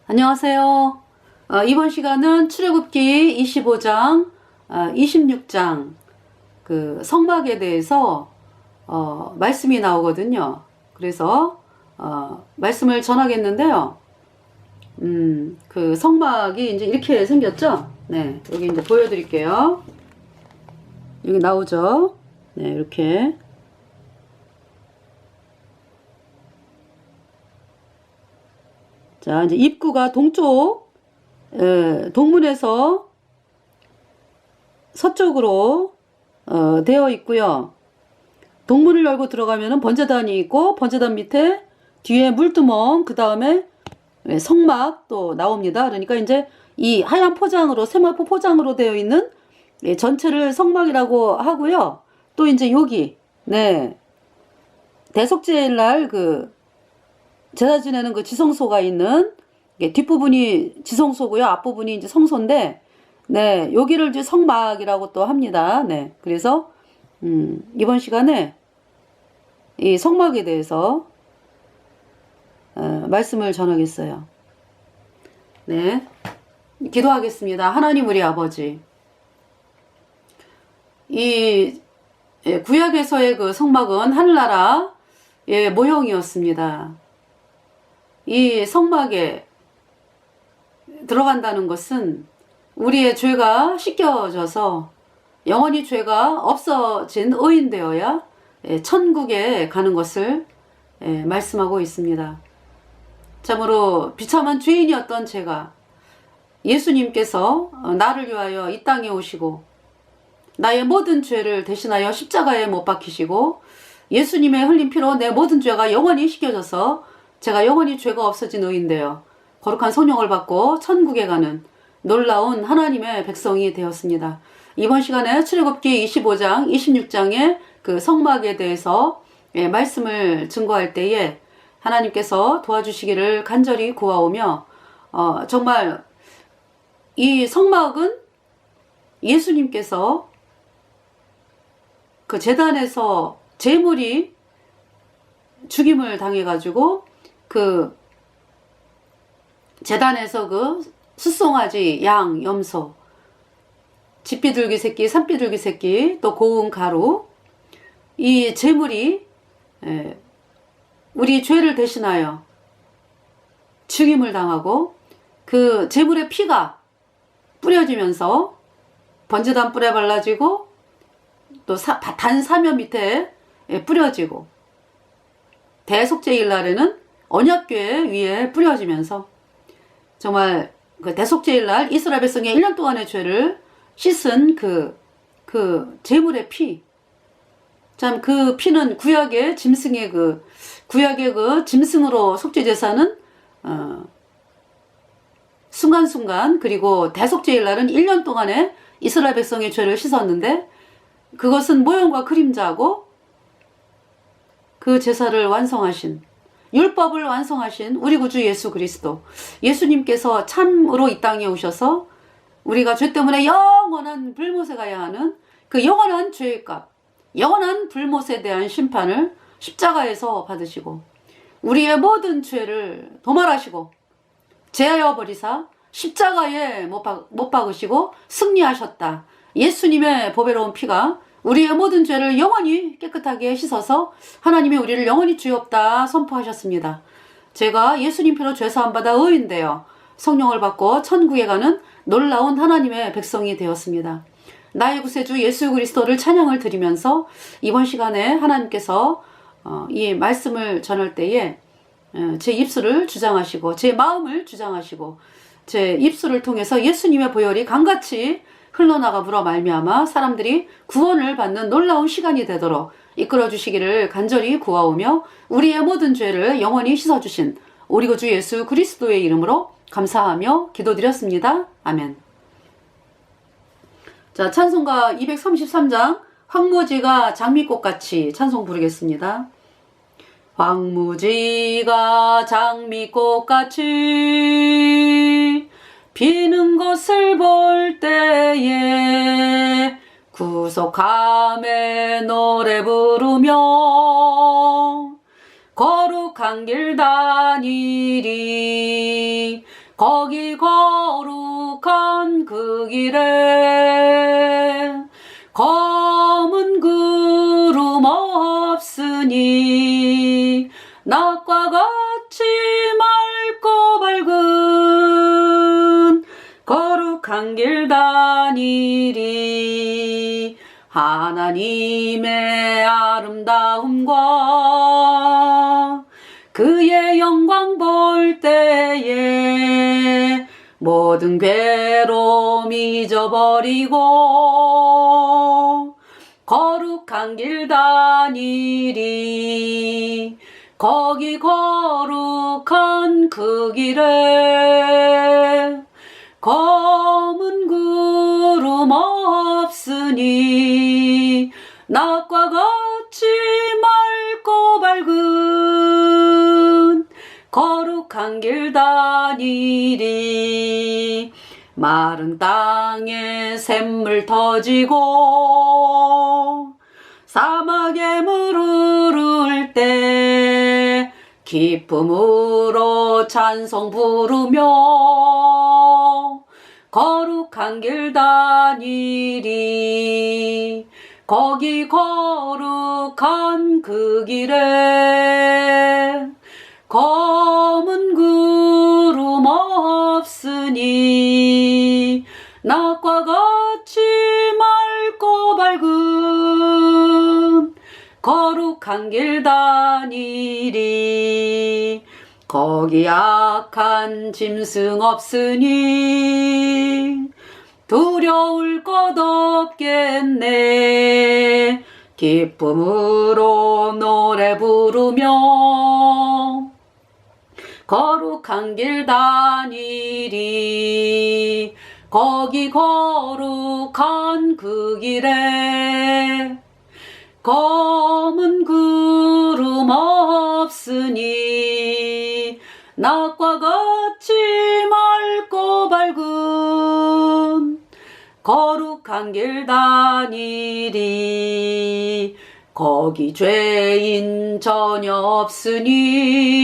안녕하세요. 이번 시간은 출애굽기 25장, 26장 그 성막에 대해서 말씀이 나오거든요. 그래서 말씀을 전하겠는데요. 그 성막이 이제 이렇게 생겼죠? 네, 여기 이제 보여드릴게요. 여기 나오죠? 네, 이렇게. 자, 이제 입구가 동쪽, 동문에서 서쪽으로 되어 있고요. 동문을 열고 들어가면은 번제단이 있고, 번제단 밑에 뒤에 물두멍, 그 다음에 성막 또 나옵니다. 그러니까 이제 이 하얀 포장으로, 세마포 포장으로 되어 있는 전체를 성막이라고 하고요. 또 이제 여기, 네, 대속제일 날 제사 지내는 그 지성소가 있는 뒷부분이 지성소고요. 앞부분이 이제 성소인데, 네, 여기를 이제 성막이라고 또 합니다. 네, 그래서 이번 시간에 이 성막에 대해서 말씀을 전하겠어요. 네, 기도하겠습니다. 하나님 우리 아버지, 이 구약에서의 그 성막은 하늘나라의 모형이었습니다. 이 성막에 들어간다는 것은 우리의 죄가 씻겨져서 영원히 죄가 없어진 의인 되어야 천국에 가는 것을 말씀하고 있습니다. 참으로 비참한 죄인이었던 제가 예수님께서 나를 위하여 이 땅에 오시고 나의 모든 죄를 대신하여 십자가에 못 박히시고 예수님의 흘린 피로 내 모든 죄가 영원히 씻겨져서 제가 영원히 죄가 없어진 의인데요. 거룩한 성령을 받고 천국에 가는 놀라운 하나님의 백성이 되었습니다. 이번 시간에 출애굽기 25장, 26장의 그 성막에 대해서 말씀을 증거할 때에 하나님께서 도와주시기를 간절히 구하오며 정말 이 성막은 예수님께서 그 제단에서 제물이 죽임을 당해가지고 그 제단에서 그 숫송아지, 양, 염소, 집비둘기 새끼, 산비둘기 새끼, 또 고운 가루, 이 제물이 우리 죄를 대신하여 죽임을 당하고 그 제물의 피가 뿌려지면서 번제단 뿔에 발라지고 또 단 사면 밑에 뿌려지고 대속제일 날에는 언약궤 위에 뿌려지면서 정말 그 대속제일 날 이스라엘 백성의 1년 동안의 죄를 씻은 그 제물의 피. 참 그 피는 구약의 짐승의 구약의 짐승으로 속죄제사는 순간순간, 그리고 대속제일 날은 1년 동안의 이스라엘 백성의 죄를 씻었는데 그것은 모형과 그림자고 그 제사를 완성하신, 율법을 완성하신 우리 구주 예수 그리스도, 예수님께서 참으로 이 땅에 오셔서 우리가 죄 때문에 영원한 불못에 가야 하는 그 영원한 죄의 값, 영원한 불못에 대한 심판을 십자가에서 받으시고 우리의 모든 죄를 도말하시고 제하여 버리사 십자가에 못 박으시고 승리하셨다. 예수님의 보배로운 피가 우리의 모든 죄를 영원히 깨끗하게 씻어서 하나님이 우리를 영원히 죄 없다 선포하셨습니다. 제가 예수님 피로 죄사함 받아 의인되어 성령을 받고 천국에 가는 놀라운 하나님의 백성이 되었습니다. 나의 구세주 예수 그리스도를 찬양을 드리면서 이번 시간에 하나님께서 이 말씀을 전할 때에 제 입술을 주장하시고 제 마음을 주장하시고 제 입술을 통해서 예수님의 보혈이 강같이 흘러나가 불어 말미암아 사람들이 구원을 받는 놀라운 시간이 되도록 이끌어 주시기를 간절히 구하오며 우리의 모든 죄를 영원히 씻어주신 우리 구주 예수 그리스도의 이름으로 감사하며 기도드렸습니다. 아멘. 자, 찬송가 233장 황무지가 장미꽃같이 찬송 부르겠습니다. 황무지가 장미꽃같이 피는 것을 볼 때에 구속함에 노래 부르며 거룩한 길 다니리 거기 거룩한 그 길에 검은 구름 없으니 낮과 같이 맑고 밝은 거룩한 길 다니리. 하나님의 아름다움과 그의 영광 볼 때에 모든 괴로움 잊어버리고 거룩한 길 다니리. 거기 거룩한 그 길에 검은 구름 없으니 낮과 같이 맑고 밝은 거룩한 길 다니리. 마른 땅에 샘물 터지고 사막에 물 흐를 때 기쁨으로 찬송 부르며 거룩한 길 다니리. 거기 거룩한 그 길에 검은 구름 없으니 낮과 같이 맑고 밝은 거룩한 길 다니리. 거기 악한 짐승 없으니 두려울 것 없겠네. 기쁨으로 노래 부르며 거룩한 길 다니리. 거기 거룩한 그 길에 검은 구름 없으니 낮과 같이 맑고 밝은 거룩한 길 다니리. 거기 죄인 전혀 없으니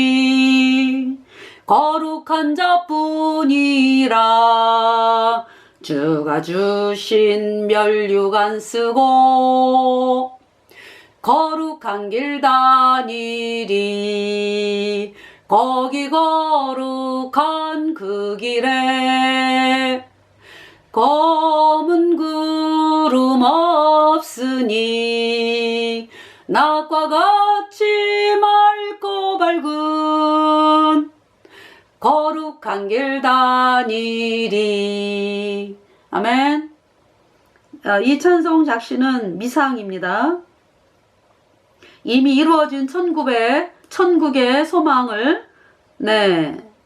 거룩한 자뿐이라. 주가 주신 면류관 안 쓰고 거룩한 길 다니리. 거기 거룩한 그 길에 검은 구름 없으니 낮과 같이 맑고 밝은 거룩한 길 다니리. 아멘. 이 찬송 작시는 미상입니다. 이미 이루어진 천국의 소망을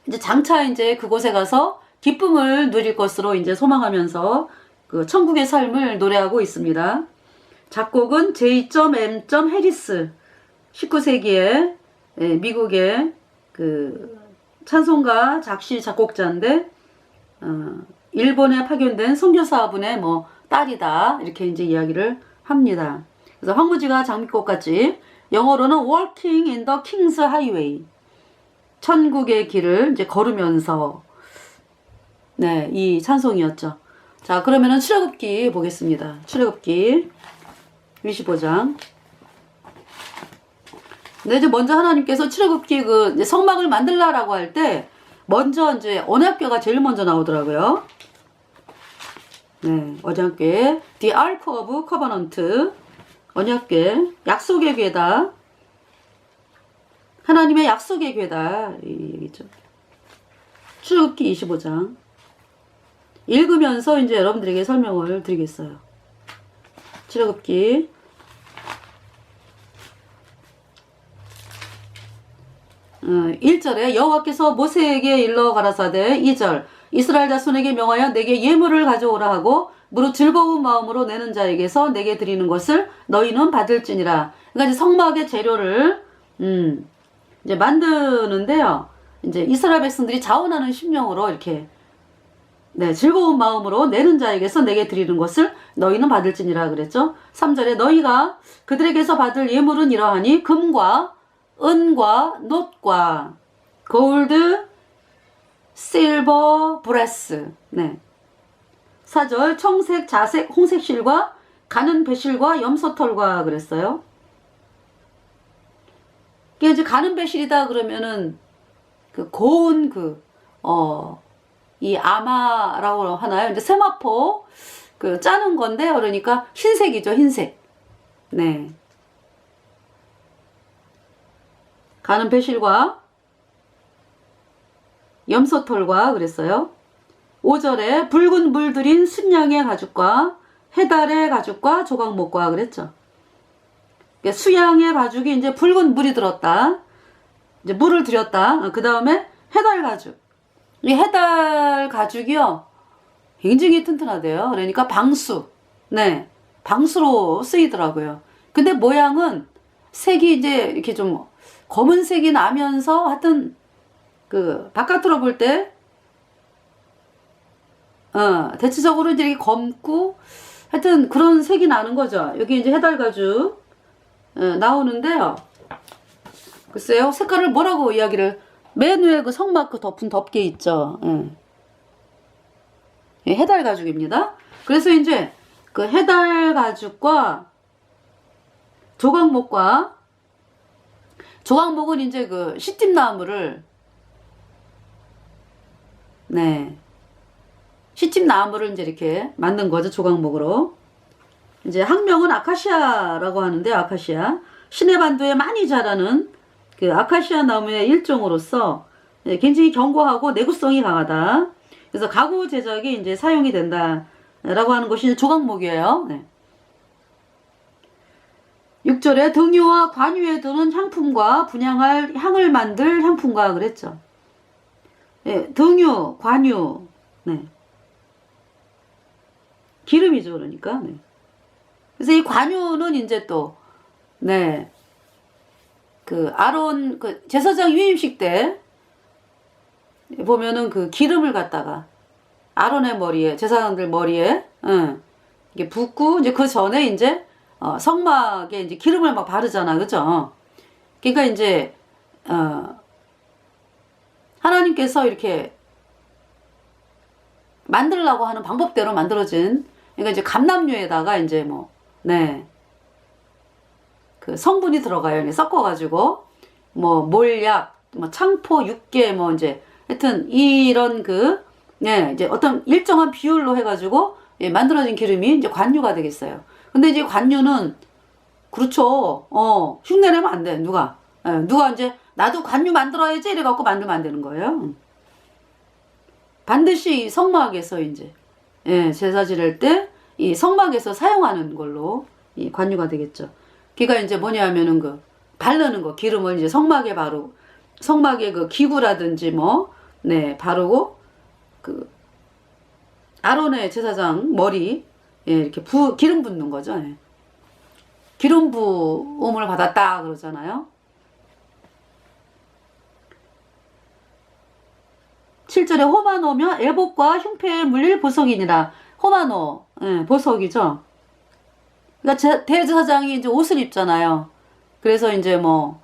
이제 장차 이제 그곳에 가서 기쁨을 누릴 것으로 이제 소망하면서 그 천국의 삶을 노래하고 있습니다. 작곡은 J.M. 해리스, 19세기에 미국의 그 찬송가 작시 작곡자인데 일본에 파견된 선교사분의 딸이다 이렇게 이제 이야기를 합니다. 그래서 황무지가 장미꽃같이 영어로는 Walking in the King's Highway, 천국의 길을 이제 걸으면서 이 찬송이었죠. 자, 그러면은 출애굽기 보겠습니다. 출애굽기 25장. 이제 먼저 하나님께서 출애굽기 이제 성막을 만들라라고 할 때 먼저 이제 언약궤가 제일 먼저 나오더라고요. 언약궤, The Ark of Covenant, 언약궤, 약속의 궤다. 하나님의 약속의 궤다 이 얘기죠. 출애굽기 25장. 읽으면서 이제 여러분들에게 설명을 드리겠어요. 출애굽기 1절에 여호와께서 모세에게 일러 가라사대 2절 이스라엘 자손에게 명하여 내게 예물을 가져오라 하고 무릇 즐거운 마음으로 내는 자에게서 내게 드리는 것을 너희는 받을지니라. 그러니까 이제 성막의 재료를 이제 만드는데요. 이제 이스라엘 백성들이 자원하는 심령으로 이렇게 즐거운 마음으로 내는 자에게서 내게 드리는 것을 너희는 받을지니라 그랬죠. 3절에 너희가 그들에게서 받을 예물은 이러하니 금과 은과 놋과 골드, silver breast. 네. 4절 청색, 자색, 홍색 실과 가는 배실과 염소털과 그랬어요. 이게 이제 가는 배실이다 그러면은 그 고운 이 아마라고 하나요? 이제 세마포 그 짜는 건데 그러니까 흰색이죠, 흰색. 네. 가는 배실과 염소털과 그랬어요. 5절에 붉은 물들인 순양의 가죽과 해달의 가죽과 조각목과 그랬죠. 수양의 가죽이 이제 붉은 물이 들었다. 이제 물을 들였다. 그 다음에 해달 가죽. 이 해달 가죽이요. 굉장히 튼튼하대요. 그러니까 방수. 네. 방수로 쓰이더라고요. 근데 모양은 색이 이제 이렇게 좀 검은색이 나면서 하여튼 그 바깥으로 볼 때 대체적으로 이제 이렇게 검고 하여튼 그런 색이 나는 거죠. 여기 이제 해달 가죽 나오는데요. 글쎄요, 색깔을 뭐라고 이야기를, 맨 위에 그 성막 덮은 덮개 있죠. 해달 가죽입니다. 그래서 이제 그 해달 가죽과 조각목과, 조각목은 이제 그 시집나무를, 네, 시집나무를 이제 이렇게 만든 거죠. 조각목으로. 이제 학명은 아카시아라고 하는데, 아카시아. 시내반도에 많이 자라는 그 아카시아 나무의 일종으로서 굉장히 견고하고 내구성이 강하다. 그래서 가구 제작에 이제 사용이 된다라고 하는 것이 조각목이에요. 네. 6절에 등유와 관유에 두는 향품과 분향할 향을 만들 향품과 그랬죠. 네, 등유, 관유, 네. 기름이죠, 그러니까. 네. 그래서 이 관유는 이제 또, 네, 그 아론 그 제사장 유임식 때 보면은 그 기름을 갖다가 아론의 머리에, 제사장들 머리에, 이게 붓고 이제 그 전에 이제 성막에 이제 기름을 막 바르잖아, 그죠? 그러니까 이제 하나님께서 이렇게 만들려고 하는 방법대로 만들어진, 그러니까 이제 감람류에다가 이제 뭐, 네, 그 성분이 들어가요. 섞어가지고 뭐 몰약, 뭐 창포, 육개, 뭐 이제 하여튼 이런 그, 네, 이제 어떤 일정한 비율로 해가지고 만들어진 기름이 이제 관유가 되겠어요. 근데 이제 관유는 그렇죠. 흉내내면 안 돼. 누가 이제 나도 관유 만들어야지 이래갖고 만들면 안 되는 거예요. 반드시 성막에서 이제 제사 지낼 때 이 성막에서 사용하는 걸로 이 관유가 되겠죠. 그가 이제 뭐냐면은 그 바르는 거, 기름을 이제 성막에 바르고, 성막에 그 기구라든지 뭐, 네, 바르고, 그 아론의 제사장 머리 이렇게 기름 붓는 거죠. 기름 부음을 받았다 그러잖아요. 7절에 호마노며 애복과 흉패에 물릴 보석이니라. 호마노, 보석이죠. 그러니까 대제사장이 이제 옷을 입잖아요. 그래서 이제 뭐,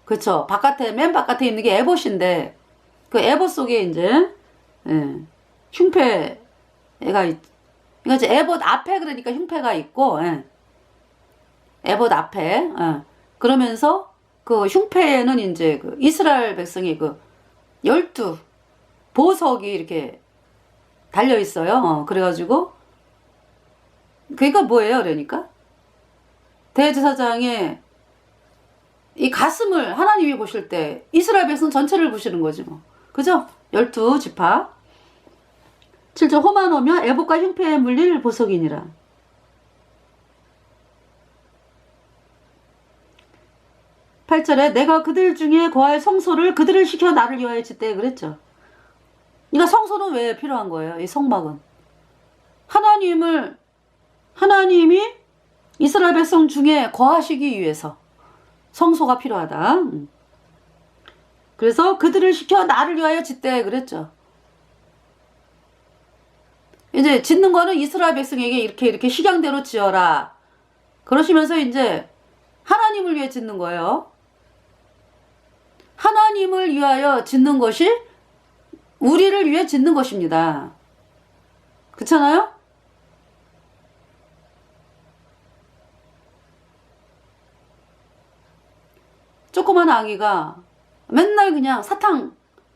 그쵸, 바깥에, 맨 바깥에 있는 게 에봇인데, 그 에봇 속에 이제 흉패가 그러니까 이제 에봇 앞에, 그러니까 흉패가 있고, 에봇 앞에, 그러면서 그 흉패에는 이제 그 이스라엘 백성이 그 12 보석이 이렇게 달려 있어요. 그래가지고 그러니까 뭐예요? 그러니까 대제사장의 이 가슴을 하나님이 보실 때 이스라엘 백성 전체를 보시는 거지 뭐. 그죠? 12지파. 7절 호마노며 애복과 흉패에 물릴 보석이니라. 8절에 내가 그들 중에 거할 성소를 그들을 시켜 나를 위하여 짓되 그랬죠. 그러니까 성소는 왜 필요한 거예요? 이 성막은 하나님이 이스라엘 백성 중에 거하시기 위해서 성소가 필요하다. 그래서 그들을 시켜 나를 위하여 짓되 그랬죠. 이제 짓는 거는 이스라엘 백성에게 이렇게 식양대로 지어라. 그러시면서 이제 하나님을 위해 짓는 거예요. 하나님을 위하여 짓는 것이 우리를 위해 짓는 것입니다. 그렇잖아요? 조그만 아기가 맨날 그냥 사탕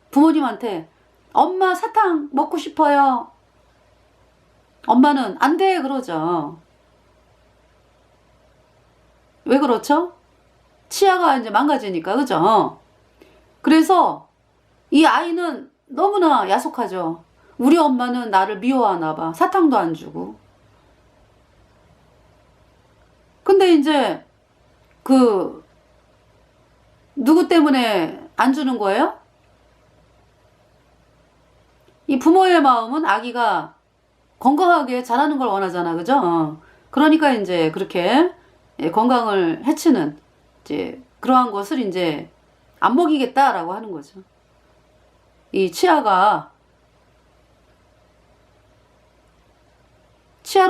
부모님한테 엄마 사탕 먹고 싶어요. 엄마는 안 돼 그러죠. 왜 그렇죠? 치아가 이제 망가지니까 그죠? 그래서 이 아이는 너무나 야속하죠. 우리 엄마는 나를 미워하나 봐. 사탕도 안 주고. 근데 이제 그 누구 때문에 안 주는 거예요? 이 부모의 마음은 아기가 건강하게 자라는 걸 원하잖아. 그죠? 그러니까 이제 그렇게 건강을 해치는 이제 그러한 것을 이제 안 먹이겠다라고 하는 거죠. 이 치아로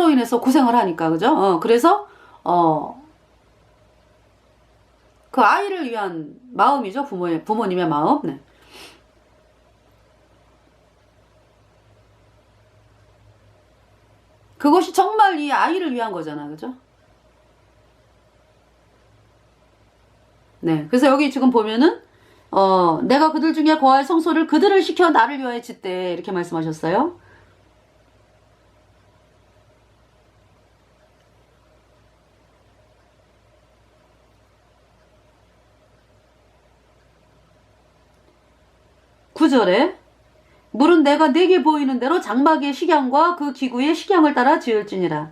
인해서 고생을 하니까 그죠? 그래서 그 아이를 위한 마음이죠. 부모님의 마음. 네. 그것이 정말 이 아이를 위한 거잖아. 그죠? 네. 그래서 여기 지금 보면은, 내가 그들 중에 거할 성소를 그들을 시켜 나를 위하여 짓되. 이렇게 말씀하셨어요. 구절에 물은 내가 내게 보이는 대로 장막의 식양과 그 기구의 식양을 따라 지을지니라.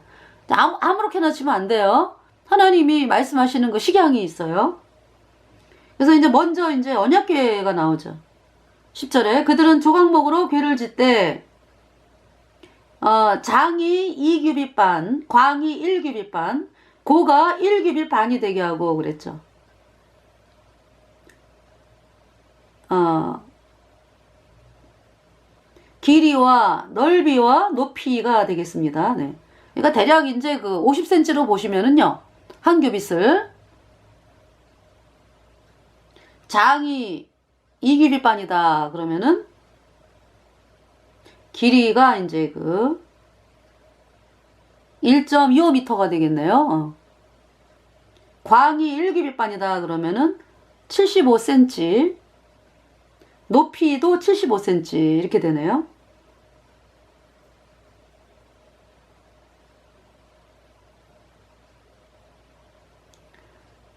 아무렇게나 치면 안 돼요. 하나님이 말씀하시는 그 식양이 있어요. 그래서 이제 먼저 이제 언약궤가 나오죠. 10절에 그들은 조각목으로 궤를 짓되 장이 2규빗 반, 광이 1규빗 반, 고가 1규빗 반이 되게 하고 그랬죠. 길이와 넓이와 높이가 되겠습니다. 네. 그러니까 대략 이제 그 50cm로 보시면은요. 한 규빗을 장이 2규빗 반이다 그러면은 길이가 이제 그 1.25m가 되겠네요. 광이 1규빗 반이다 그러면은 75cm, 높이도 75cm 이렇게 되네요.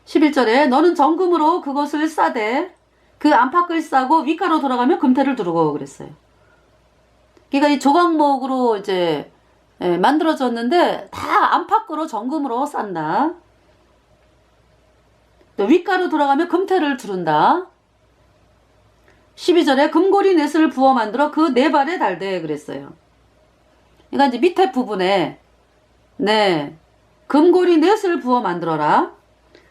(11절에) 너는 정금으로 그것을 싸되 그 안팎을 싸고 윗가로 돌아가며 금태를 두르고 그랬어요. 그러니까 이 조각목으로 이제 만들어졌는데 다 안팎으로 정금으로 싼다. 또 윗가로 돌아가며 금태를 두른다. 12절에 금고리 넷을 부어 만들어 그 네 발에 달되 그랬어요. 그러니까 이제 밑에 부분에 네 금고리 넷을 부어 만들어라.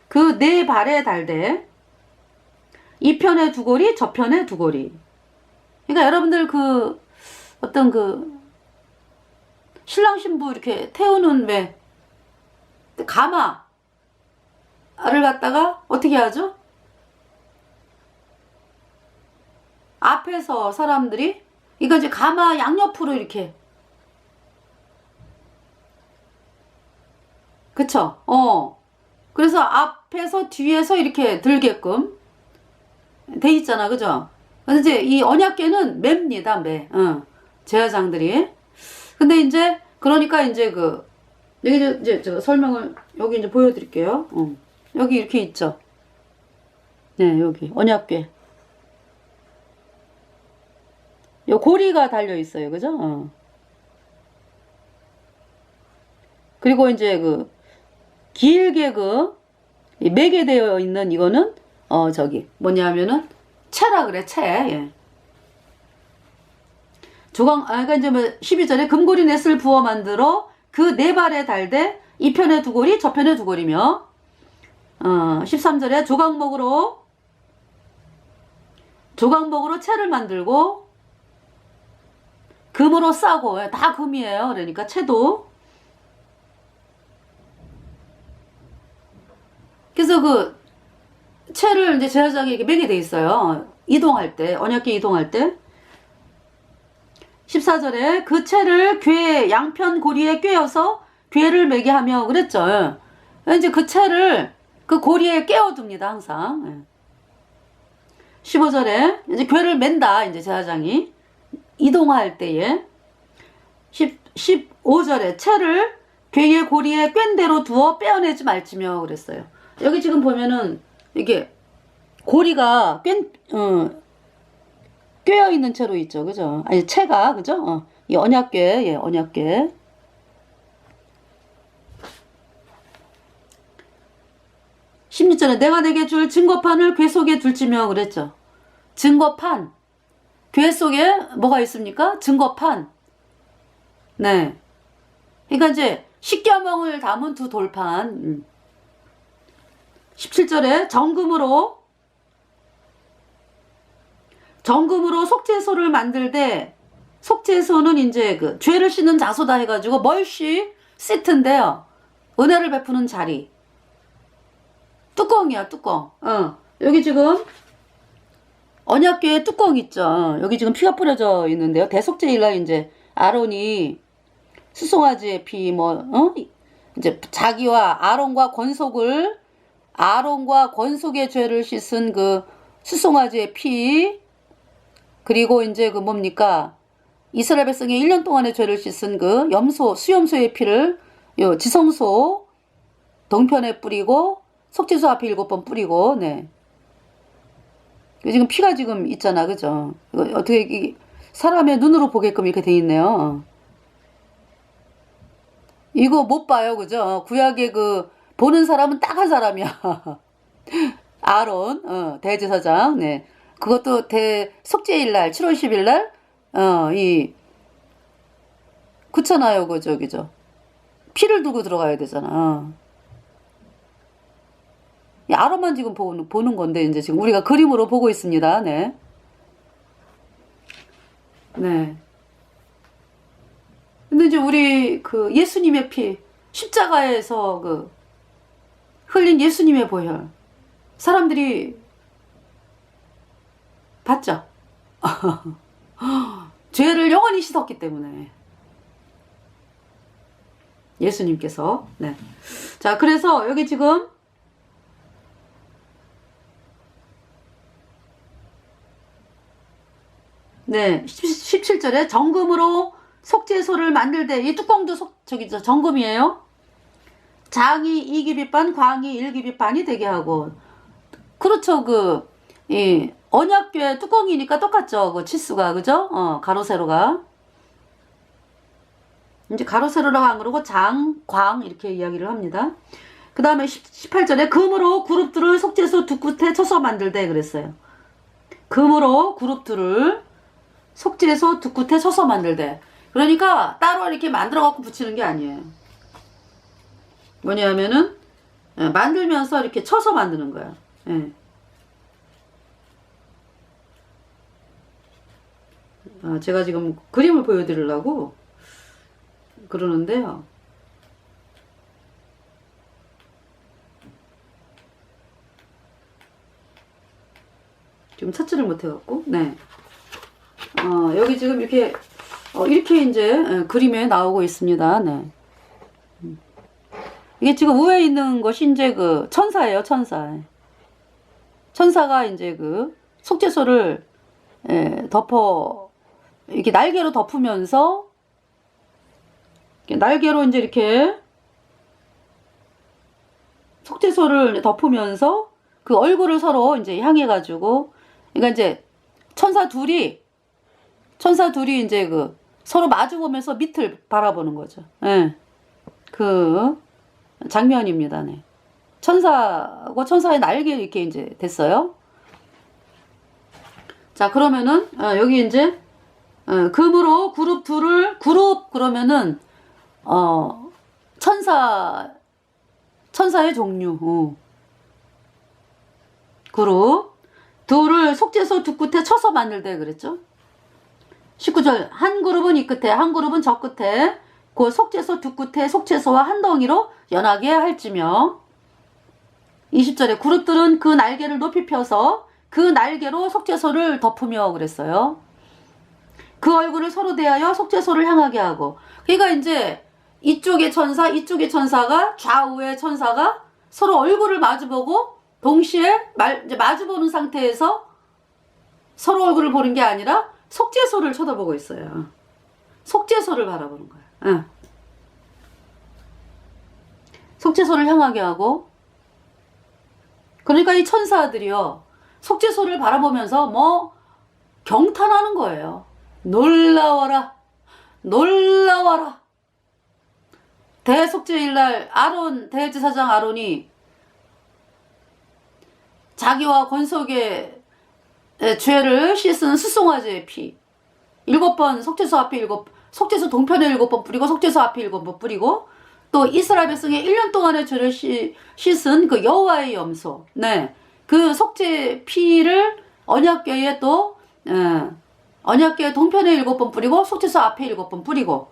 그 네 발에 달되 이 편에 두 고리 저 편에 두 고리. 그러니까 여러분들 그 어떤 그 신랑 신부 이렇게 태우는 왜 가마를 갖다가 어떻게 하죠? 앞에서 사람들이 이거 이제 가마 양옆으로 이렇게 그쵸? 그래서 앞에서 뒤에서 이렇게 들게끔 돼 있잖아. 그죠? 그래서 이제 이 언약궤는 매입니다. 매. 제사장들이. 근데 이제 그러니까 이제 그 여기 이제 저 설명을 여기 이제 보여드릴게요. 여기 이렇게 있죠. 네, 여기 언약궤. 요 고리가 달려 있어요. 그죠? 그리고 이제 그 길게 그 매게 되어 있는 이거는 저기 뭐냐 하면은 채라 그래. 채. 예. 그러니까 이제 뭐 12절에 금고리 넷을 부어 만들어 그 네 발에 달되 이 편에 두 고리 저 편에 두 고리며 13절에 조각목으로 채를 만들고 금으로 싸고 다 금이에요. 그러니까 채도. 그래서 그 채를 이제 제사장에게 매게 돼 있어요. 이동할 때 언약궤 이동할 때. 14절에 그 채를 괴 양편 고리에 꿰어서 괴를 매게 하며 그랬죠. 이제 그 채를 그 고리에 깨워둡니다, 항상. 15절에 이제 괴를 맨다, 이제 제사장이 이동할 때에. 15절에 채를 괴의 고리에 꿰인 대로 두어 빼어내지 말지며 그랬어요. 여기 지금 보면은 이게 고리가 꿰어 있는 채로 있죠, 그죠? 아니 채가 그죠? 이 언약궤, 예, 언약궤. 16절에 내가 내게 줄 증거판을 궤 속에 둘지며 그랬죠. 증거판. 궤 속에 뭐가 있습니까? 증거판. 네. 그러니까 이제 십계명을 담은 두 돌판. 17절에 정금으로 속죄소를 만들되, 속죄소는 이제 그 죄를 씻는 자소다 해가지고 멀시 시트인데요. 은혜를 베푸는 자리. 뚜껑이야, 뚜껑. 여기 지금 언약궤에 뚜껑 있죠. 여기 지금 피가 뿌려져 있는데요. 대속죄일날 이제 아론이 수송아지의 피 이제 자기와 아론과 권속의 죄를 씻은 그 수송아지의 피, 그리고 이제 그 뭡니까? 이스라엘 백성이 1년 동안의 죄를 씻은 그 수염소의 피를 요 지성소 동편에 뿌리고 속죄소 앞에 7번 뿌리고, 네. 지금 피가 지금 있잖아, 그죠? 이거 어떻게 사람의 눈으로 보게끔 이렇게 돼 있네요. 이거 못 봐요, 그죠? 구약의 보는 사람은 딱 한 사람이야. 아론, 대제사장, 네. 그것도 속죄일날, 7월 10일날, 그렇잖아요, 그죠? 피를 두고 들어가야 되잖아. 아론만 지금 보는 건데, 이제 지금 우리가 그림으로 보고 있습니다, 네. 네. 근데 이제 우리 예수님의 피, 십자가에서 흘린 예수님의 보혈, 사람들이 봤죠? 죄를 영원히 씻었기 때문에. 예수님께서, 네. 자, 그래서 여기 지금 네, 17절에 정금으로 속죄소를 만들되, 이 뚜껑도 정금이에요. 장이 2규빗반, 광이 1규빗반이 되게 하고. 그렇죠, 언약궤 뚜껑이니까 똑같죠, 치수가, 그죠? 가로, 세로가. 이제 가로, 세로라고 안 그러고 광, 이렇게 이야기를 합니다. 그 다음에 18절에 금으로 그룹들을 속죄소 두 끝에 쳐서 만들되 그랬어요. 금으로 그룹들을 속죄소 두 끝에 쳐서 만들되. 그러니까 따로 이렇게 만들어 갖고 붙이는 게 아니에요. 뭐냐면은 만들면서 이렇게 쳐서 만드는 거야. 예. 제가 지금 그림을 보여드리려고 그러는데요. 지금 찾지를 못해갖고, 네. 여기 지금 이렇게 이제 그림에 나오고 있습니다. 네. 이게 지금 우에 있는 것이 이제 천사예요, 천사. 천사가 이제 속죄소를 이렇게 날개로 덮으면서, 날개로 이제 이렇게 속죄소를 덮으면서 그 얼굴을 서로 이제 향해가지고, 그러니까 이제 천사 둘이 이제 서로 마주보면서 밑을 바라보는 거죠. 예. 장면입니다. 네. 천사하고 천사의 날개 이렇게 이제 됐어요. 자, 그러면은, 여기 이제, 금으로 그룹 그러면은, 천사의 종류, 그룹. 둘을 속죄소 두 끝에 쳐서 만들되 그랬죠. 19절, 한 그룹은 이 끝에, 한 그룹은 저 끝에, 그 속죄소 두 끝에 속죄소와 한 덩이로 연하게 할지며. 20절에 그룹들은 그 날개를 높이 펴서 그 날개로 속죄소를 덮으며 그랬어요. 그 얼굴을 서로 대하여 속죄소를 향하게 하고. 그러니까 이제 이쪽의 천사, 이쪽의 천사가, 좌우의 천사가 서로 얼굴을 마주보고 동시에 이제 마주보는 상태에서 서로 얼굴을 보는 게 아니라 속죄소를 쳐다보고 있어요. 속죄소를 바라보는 거예요. 응. 속죄소를 향하게 하고. 그러니까 이 천사들이요, 속죄소를 바라보면서 뭐 경탄하는 거예요. 놀라워라, 놀라워라. 대속죄일날 대제사장 아론이 자기와 권속의 죄를 씻은 수송아지의 피 7번, 속죄소 앞에 속죄소 동편에 7번 뿌리고 속죄소 앞에 7번 뿌리고, 또 이스라엘 백성의 1년 동안의 죄를 씻은 그 여호와의 염소, 네, 그 속죄 피를 언약궤에 또 언약궤 동편에 7번 뿌리고 속죄소 앞에 7번 뿌리고,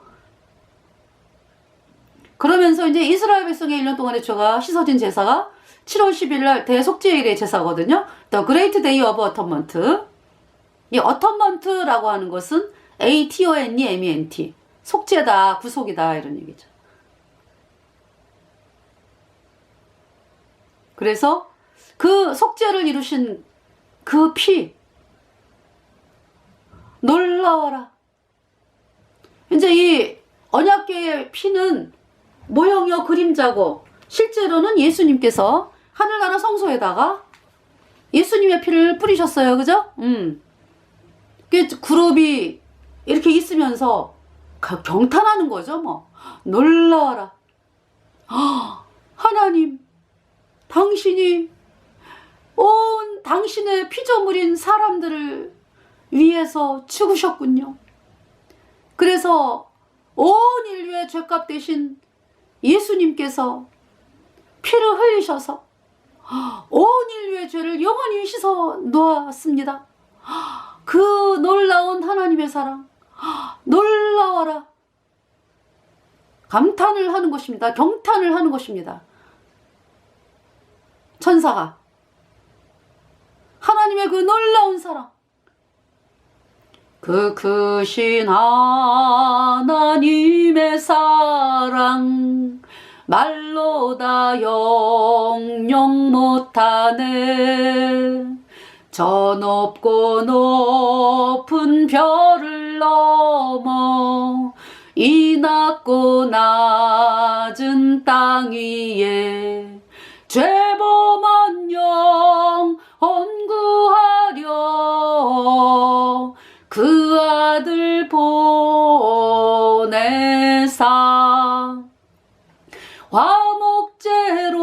그러면서 이제 이스라엘 백성의 1년 동안의 죄가 씻어진 제사가 7월 10일 날 대속죄일의 제사거든요. The Great Day of Atonement. 이 어텀먼트라고 하는 것은 ATONEMENT, 속죄다, 구속이다, 이런 얘기죠. 그래서 그 속죄를 이루신 그 피, 놀라워라. 이제 이 언약궤의 피는 모형이요 그림자고, 실제로는 예수님께서 하늘나라 성소에다가 예수님의 피를 뿌리셨어요. 그죠? 그룹이 이렇게 있으면서 경탄하는 거죠. 뭐 놀라워라, 하나님, 당신이 온 당신의 피조물인 사람들을 위해서 죽으셨군요. 그래서 온 인류의 죄값 대신 예수님께서 피를 흘리셔서 온 인류의 죄를 영원히 씻어 놓았습니다. 그 놀라운 하나님의 사랑, 놀라워라. 감탄을 하는 것입니다. 경탄을 하는 것입니다. 천사가 하나님의 그 놀라운 사랑, 그 크신 하나님의 사랑 말로 다 영영 못하네. 저 높고 높은 별을 넘어 이 낮고 낮은 땅 위에 죄범한 영 언구하려 그 아들 보내사 화목제로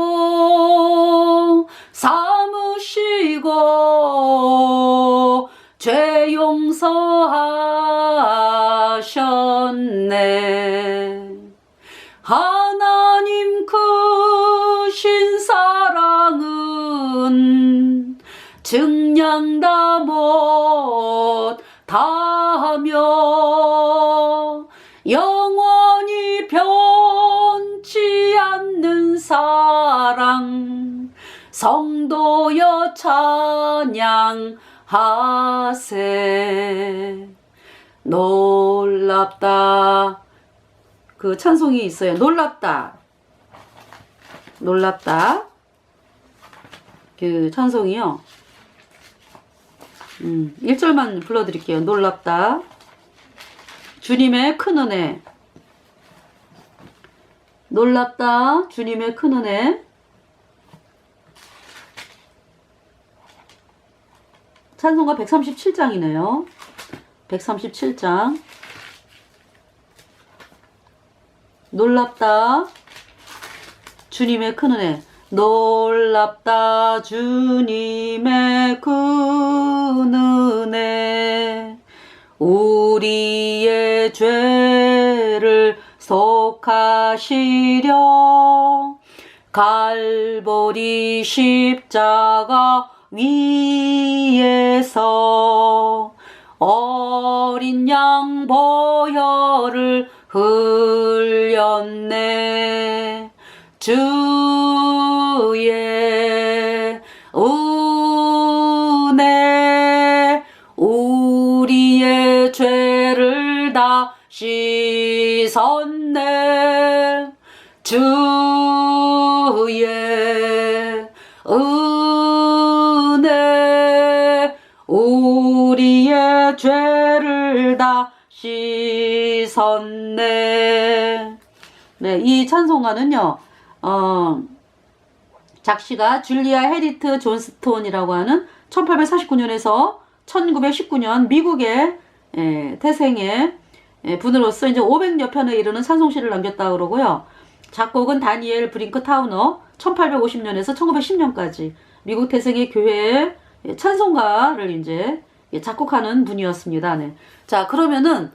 삼으시고 죄 용서하셨네. 하나님 크신 사랑은 증량다 못하며 영원히 변치 않는 사랑 성도여 찬양하세. 놀랍다. 그 찬송이 있어요. 놀랍다, 놀랍다. 그 찬송이요. 1절만 불러드릴게요. 놀랍다. 주님의 큰 은혜. 놀랍다. 주님의 큰 은혜. 찬송가 137장이네요. 137장. 놀랍다. 주님의 큰 은혜. 놀랍다. 주님의 큰 은혜. 우리의 죄를 속하시려 갈보리 십자가 위에서 어린 양 보혈을 흘렸네. 주의 은혜 우리의 죄를 다 씻었네. 주의 은혜 우리의 죄를 다 씻었네. 네, 이 찬송가는요, 작시가 줄리아 헤리트 존스톤이라고 하는 1849년에서 1919년 미국의 태생의 분으로서 이제 500여 편에 이르는 찬송시를 남겼다 그러고요. 작곡은 다니엘 브링크 타우너 1850년에서 1910년까지 미국 태생의 교회의 찬송가를 이제 작곡하는 분이었습니다. 네. 자, 그러면은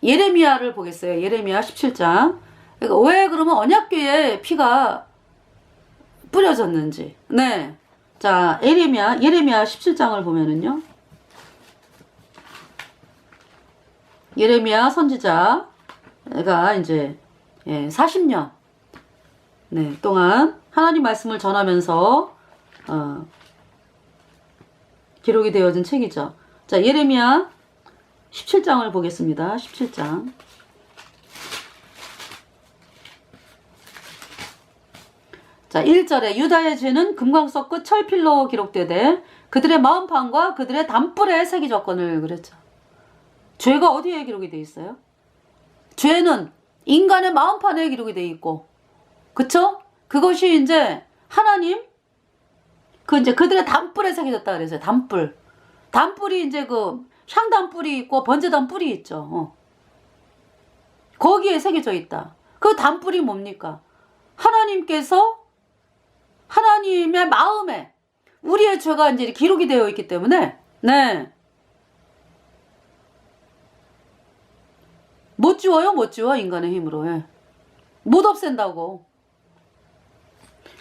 예레미야를 보겠어요. 예레미야 17장. 그러니까 왜 그러면 언약궤에 피가 뿌려졌는지. 네. 자, 예레미야 17장을 보면은요. 예레미야 선지자가 이제 40년 동안 하나님 말씀을 전하면서 기록이 되어진 책이죠. 자, 예레미야 17장을 보겠습니다. 17장. 자, 1절에 유다의 죄는 금광석 끝 철필로 기록되되 그들의 마음판과 그들의 담불에 새기 조건을 그랬죠. 죄가 어디에 기록이 되어 있어요? 죄는 인간의 마음판에 기록이 되어 있고, 그쵸? 그것이 이제 하나님, 이제 그들의 담불에 새겨졌다 그랬어요. 담불. 담불이 이제 향담불이 있고 번제담불이 있죠. 거기에 새겨져 있다. 그 담불이 뭡니까? 하나님께서 하나님의 마음에 우리의 죄가 이제 기록이 되어 있기 때문에, 네. 못 지워요, 못 지워, 인간의 힘으로. 못 없앤다고.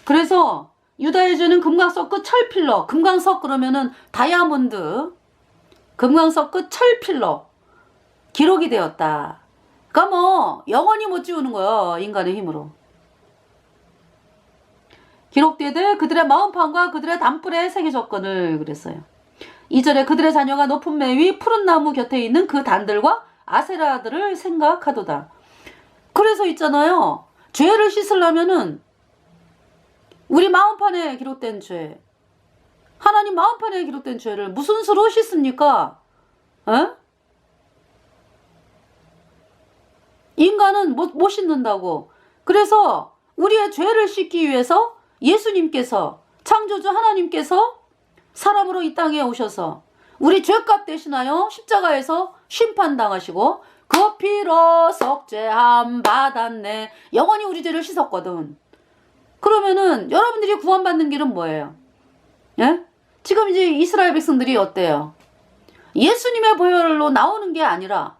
그래서 유다의 죄는 금강석 끝 철필러, 금강석 그러면은 다이아몬드, 금강석 끝 철필러 기록이 되었다. 그러니까 뭐 영원히 못 지우는 거예요, 인간의 힘으로. 기록되되 그들의 마음판과 그들의 담불에 새겨졌거늘 그랬어요. 2절에 그들의 자녀가 높은 매 위 푸른 나무 곁에 있는 그 단들과 아세라들을 생각하도다. 그래서 있잖아요. 죄를 씻으려면은 우리 마음판에 기록된 죄, 하나님 마음판에 기록된 죄를 무슨 수로 씻습니까? 인간은 못 씻는다고. 그래서 우리의 죄를 씻기 위해서 예수님께서, 창조주 하나님께서 사람으로 이 땅에 오셔서 우리 죄값 대신하여 십자가에서 심판당하시고 그 피로 속죄함 받았네. 영원히 우리 죄를 씻었거든. 그러면은 여러분들이 구원받는 길은 뭐예요? 예? 지금 이제 이스라엘 백성들이 어때요? 예수님의 보혈로 나오는 게 아니라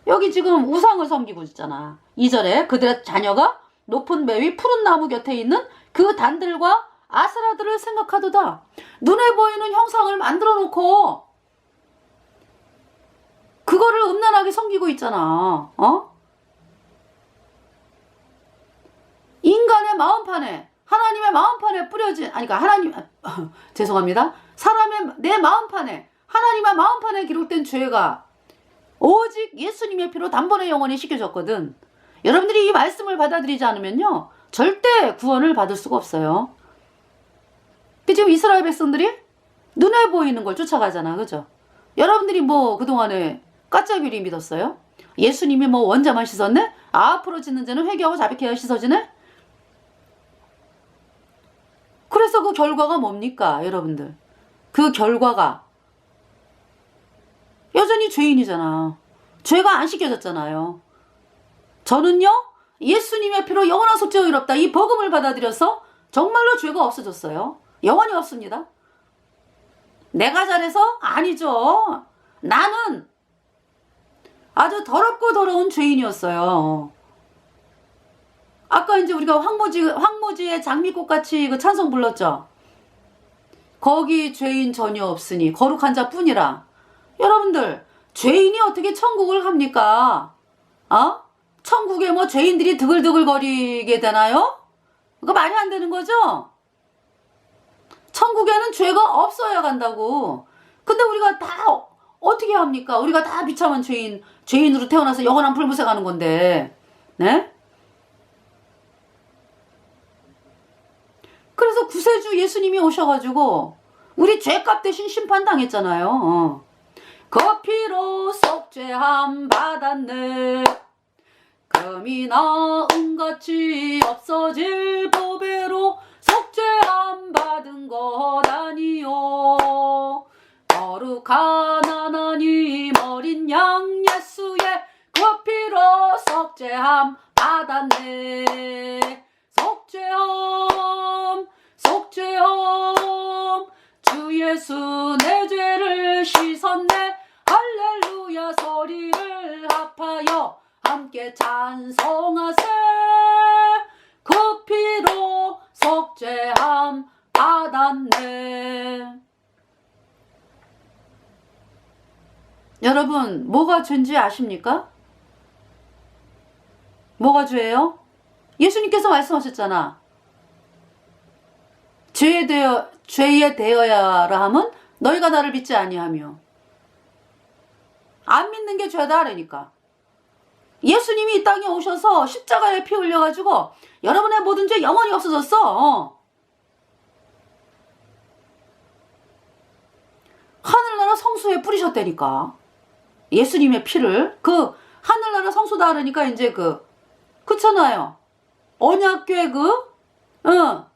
여기 지금 우상을 섬기고 있잖아. 2절에 그들의 자녀가 높은 매 위 푸른 나무 곁에 있는 그 단들과 아스라들을 생각하도다. 눈에 보이는 형상을 만들어 놓고 그거를 음란하게 섬기고 있잖아. 인간의 마음판에, 하나님의 마음판에 뿌려진, 그러니까 하나님, 죄송합니다. 사람의 내 마음판에, 하나님의 마음판에 기록된 죄가 오직 예수님의 피로 단번에 영원히 씻겨졌거든. 여러분들이 이 말씀을 받아들이지 않으면요, 절대 구원을 받을 수가 없어요. 지금 이스라엘 백성들이 눈에 보이는 걸 쫓아가잖아. 그죠? 여러분들이 뭐 그동안에 까짜비리 믿었어요? 예수님이 뭐 원자만 씻었네? 앞으로 짓는 죄는 회개하고 자백해야 씻어지네? 그래서 그 결과가 뭡니까, 여러분들? 그 결과가 여전히 죄인이잖아. 죄가 안 씻겨졌잖아요. 저는요, 예수님의 피로 영원한 속죄가 이롭다. 이 복음을 받아들여서 정말로 죄가 없어졌어요. 영원히 없습니다. 내가 잘해서? 아니죠. 나는 아주 더럽고 더러운 죄인이었어요. 아까 이제 우리가 황무지의 장미꽃같이 그 찬송 불렀죠. 거기 죄인 전혀 없으니 거룩한 자뿐이라. 여러분들, 죄인이 어떻게 천국을 갑니까? 천국에 뭐 죄인들이 드글드글 거리게 되나요? 그거 말이 안 되는 거죠? 천국에는 죄가 없어야 간다고. 근데 우리가 다 어떻게 합니까? 우리가 다 비참한 죄인으로 태어나서 영원한 불못에 가는 건데. 네? 그래서 구세주 예수님이 오셔가지고 우리 죄값 대신 심판당했잖아요. 그 피로 속죄함 받았네. 금이 나은같이 없어질 보배로 속죄함 받은 것 아니요. 거룩한 하나님 어린 양 예수의 그 피로 속죄함 받았네. 속죄함 속죄함 주 예수 내 죄를 씻었네. 할렐루야 소리를 합하여 함께 찬송하세. 그 피로 속죄함 받았네. 여러분 뭐가 죄인지 아십니까? 뭐가 죄예요? 예수님께서 말씀하셨잖아. 죄에 대하여라 함은 너희가 나를 믿지 아니하며. 안 믿는 게 죄다 그러니까. 예수님이 이 땅에 오셔서 십자가에 피 흘려가지고 여러분의 모든 죄 영원히 없어졌어. 하늘나라 성수에 뿌리셨다니까. 예수님의 피를. 그 하늘나라 성수다 그러니까 이제 그렇잖아요. 언약궤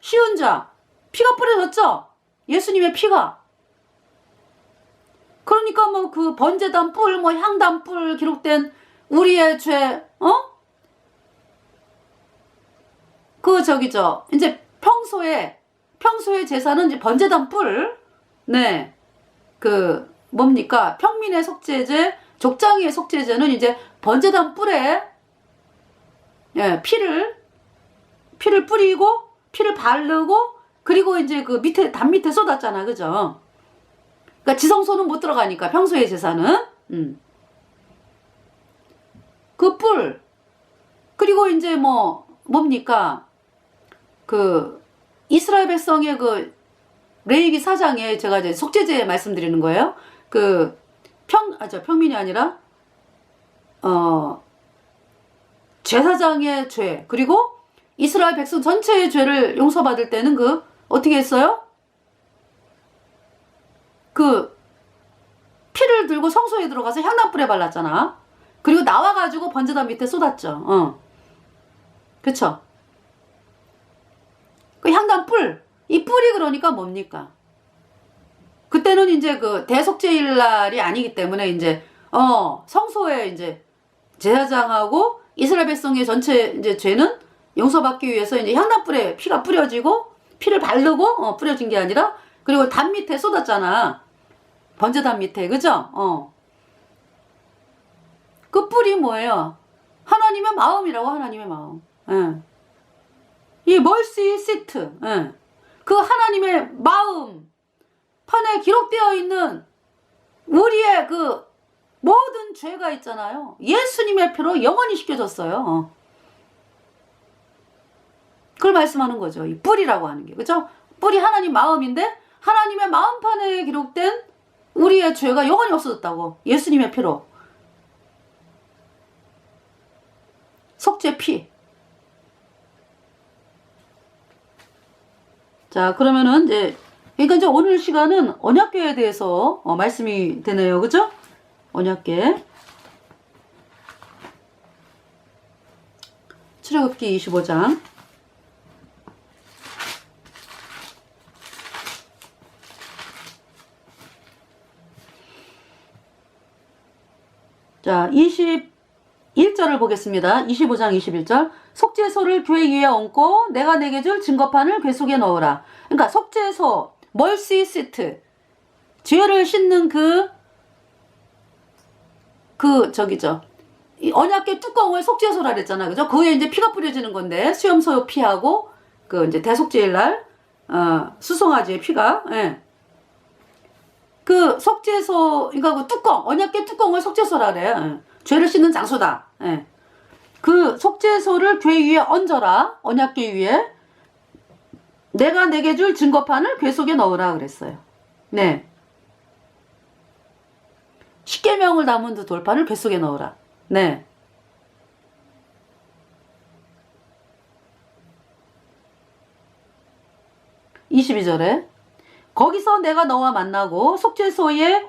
시은자 피가 뿌려졌죠. 예수님의 피가. 그러니까 뭐 그 번제단 뿔, 뭐 향단 뿔 기록된 우리의 죄, 이제 평소에 제사는 이제 번제단 뿔, 네, 뭡니까? 평민의 속죄제, 족장이의 속죄제는 이제 번제단 뿔에, 예, 피를 뿌리고, 피를 바르고, 그리고 이제 그 담 밑에 쏟았잖아, 그죠? 그러니까 지성소는 못 들어가니까, 평소의 제사는, 그 뿔, 그리고 이제 뭡니까? 이스라엘 백성의 레위기 4장에 제가 이제 속죄제 말씀드리는 거예요. 평민이 아니라, 제사장의 죄, 그리고 이스라엘 백성 전체의 죄를 용서받을 때는 어떻게 했어요? 피를 들고 성소에 들어가서 향단불에 발랐잖아. 그리고 나와가지고 번제단 밑에 쏟았죠. 그쵸? 그 향단불, 이 뿔이 그러니까 뭡니까? 그때는 이제 대속죄일 날이 아니기 때문에 이제, 성소에 이제 제사장하고 이스라엘 백성의 전체 이제 죄는 용서받기 위해서 이제 향단불에 피가 뿌려지고, 피를 바르고, 뿌려진 게 아니라, 그리고 담 밑에 쏟았잖아. 번제단 밑에, 그죠? 그 뿔이 뭐예요? 하나님의 마음이라고, 하나님의 마음. 예. 이 멀시 시트, 예. 그 하나님의 마음 판에 기록되어 있는 우리의 모든 죄가 있잖아요. 예수님의 피로 영원히 씻겨졌어요. 그걸 말씀하는 거죠. 이 뿔이라고 하는 게, 그죠? 뿔이 하나님 마음인데 하나님의 마음판에 기록된 우리의 죄가 영원히 없어졌다고. 예수님의 피로. 속죄 피. 자, 그러면은 그러니까 이제 오늘 시간은 언약궤에 대해서 말씀이 되네요. 그죠? 언약궤. 출애굽기 25장. 자, 21절을 보겠습니다. 25장 21절. 속죄소를 궤 위에 얹고 내가 내게 줄 증거판을 궤 속에 넣으라. 그러니까 속죄소, 멀시 시트, 죄를 씻는 이 언약궤 뚜껑을 속죄소라 그랬잖아. 그죠? 그에 이제 피가 뿌려지는 건데, 수염소 피하고, 이제 대속죄일 날, 수송아지의 피가, 예. 속죄소, 그러니까 뚜껑, 언약궤 뚜껑을 속죄소라 그래. 예. 죄를 씻는 장소다. 예. 속죄소를 궤 위에 얹어라. 언약궤 위에. 내가 내게 줄 증거판을 궤 속에 넣으라 그랬어요. 네. 십계명을 담은 두 돌판을 궤 속에 넣으라. 네. (22절에) 거기서 내가 너와 만나고 속죄소의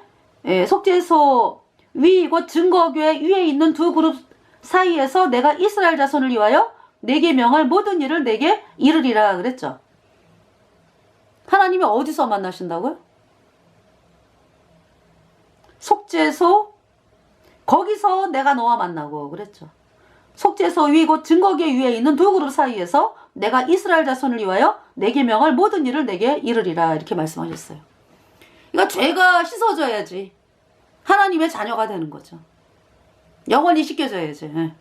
속죄소 위 곧 증거궤 위에 있는 두 그룹 사이에서 내가 이스라엘 자손을 위하여 내게 명할 모든 일을 내게 이르리라 그랬죠. 하나님이 어디서 만나신다고요? 속죄소 거기서 내가 너와 만나고 그랬죠. 속죄소 위 곧 증거궤 위에 있는 두 그룹 사이에서 내가 이스라엘 자손을 위하여 내게 명할 모든 일을 내게 이르리라 이렇게 말씀하셨어요. 그러니까 죄가 씻어져야지 하나님의 자녀가 되는 거죠. 영원히 씻겨져야지.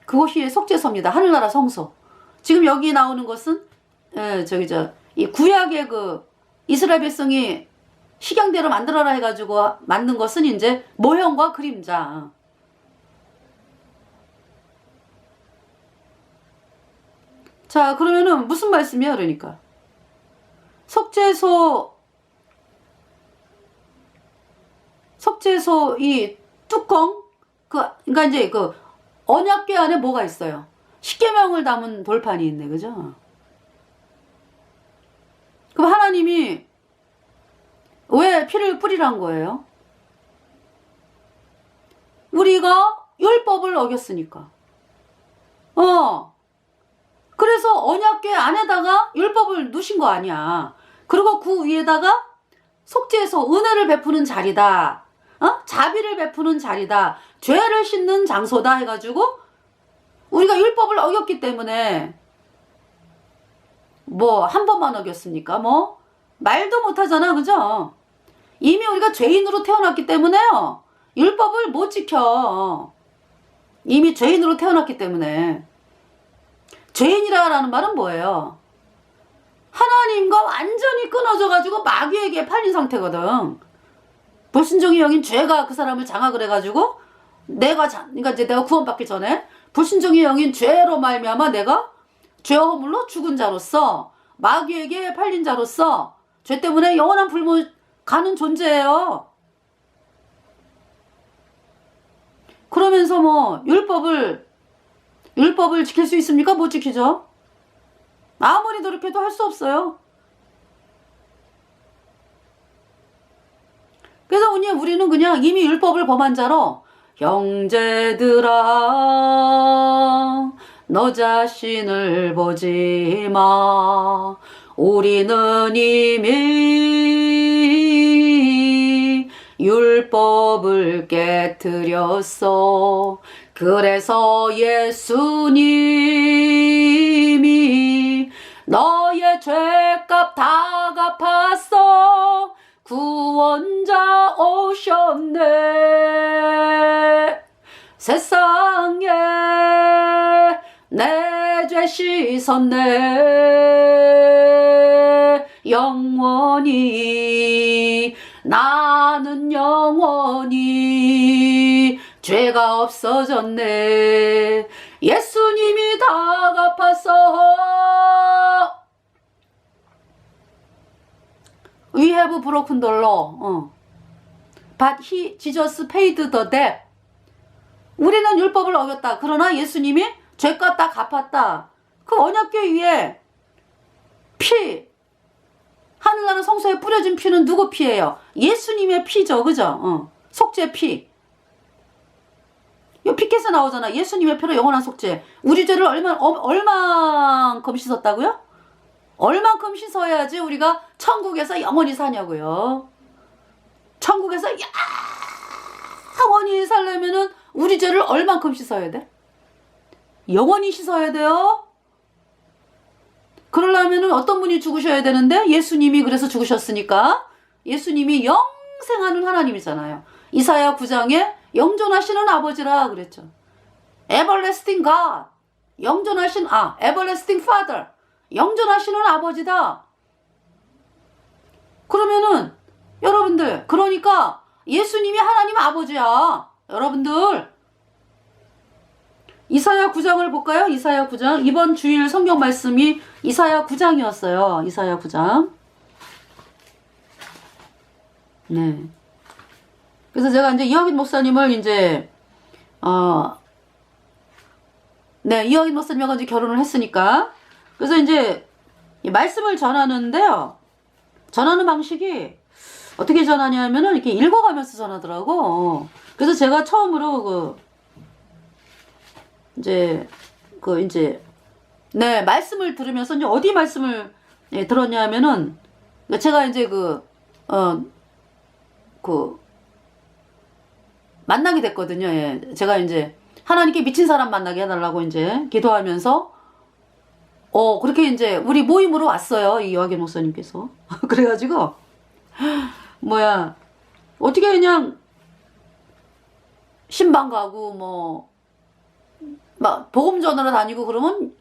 그것이 속죄소입니다. 하늘나라 성소. 지금 여기 나오는 것은 이 구약의 그 이스라엘 백성이 식양대로 만들어라 해가지고 만든 것은 이제 모형과 그림자. 자, 그러면은 무슨 말씀이야, 그러니까. 속죄소 이 뚜껑, 그러니까 이제 그 언약궤 안에 뭐가 있어요? 십계명을 담은 돌판이 있네, 그죠? 그럼 하나님이 왜 피를 뿌리란 거예요? 우리가 율법을 어겼으니까. 그래서 언약궤 안에다가 율법을 넣으신 거 아니야. 그리고 그 위에다가 속죄소 은혜를 베푸는 자리다. 자비를 베푸는 자리다. 죄를 씻는 장소다 해가지고 우리가 율법을 어겼기 때문에 뭐 한 번만 어겼습니까? 뭐 말도 못하잖아, 그죠? 이미 우리가 죄인으로 태어났기 때문에요. 율법을 못 지켜. 이미 죄인으로 태어났기 때문에. 죄인이라는 말은 뭐예요? 하나님과 완전히 끊어져가지고 마귀에게 팔린 상태거든. 불순종의 영인 죄가 그 사람을 장악을 해가지고 그러니까 이제 내가 구원받기 전에 불순종의 영인 죄로 말미암아 내가 죄 허물로 죽은 자로서 마귀에게 팔린 자로서 죄 때문에 영원한 불못 가는 존재예요. 그러면서 뭐 율법을 지킬 수 있습니까? 못 지키죠. 아무리 노력해도 할 수 없어요. 그래서 우리는 그냥 이미 율법을 범한 자로 형제들아 너 자신을 보지 마. 우리는 이미 율법을 깨뜨렸어. 그래서 예수님이 너의 죄값 다 갚았어. 구원자 오셨네. 세상에 내 죄 씻었네. 영원히 나는 영원히 죄가 없어졌네. 예수님이 다 갚았어. We have broken the law. But Jesus paid the debt. 우리는 율법을 어겼다. 그러나 예수님이 죄값 다 갚았다. 그 언약궤 위에 피, 하늘나라 성소에 뿌려진 피는 누구 피예요? 예수님의 피죠, 그죠? 속죄 피. 이 피께서 나오잖아. 예수님의 피로 영원한 속죄. 우리 죄를 얼만큼 씻었다고요? 얼만큼 씻어야지 우리가 천국에서 영원히 사냐고요. 천국에서 영원히 살려면은 우리 죄를 얼만큼 씻어야 돼? 영원히 씻어야 돼요. 그러려면은 어떤 분이 죽으셔야 되는데 예수님이 그래서 죽으셨으니까 예수님이 영생하는 하나님이잖아요. 이사야 9장에 영존하시는 아버지라 그랬죠. Everlasting God. Everlasting Father. 영존하시는 아버지다. 그러면은 여러분들 그러니까 예수님이 하나님 아버지야. 여러분들 이사야 9장을 볼까요? 이사야 9장. 이번 주일 성경 말씀이 이사야 9장이었어요. 이사야 9장. 네. 그래서 제가 이제 이학인 목사님을 이제 네, 이학인 목사님하고 이제 결혼을 했으니까 그래서 이제 이 말씀을 전하는데요. 전하는 방식이 어떻게 전하냐면은 이렇게 읽어가면서 전하더라고. 그래서 제가 처음으로 이제 네, 말씀을 들으면서 이제 어디 말씀을 들었냐면은 제가 이제 만나게 됐거든요. 예. 제가 이제 하나님께 미친 사람 만나게 해달라고 이제 기도하면서 그렇게 이제 우리 모임으로 왔어요. 이 여학의 목사님께서. 그래가지고 어떻게 그냥 신방 가고 막 복음 전하러 다니고 그러면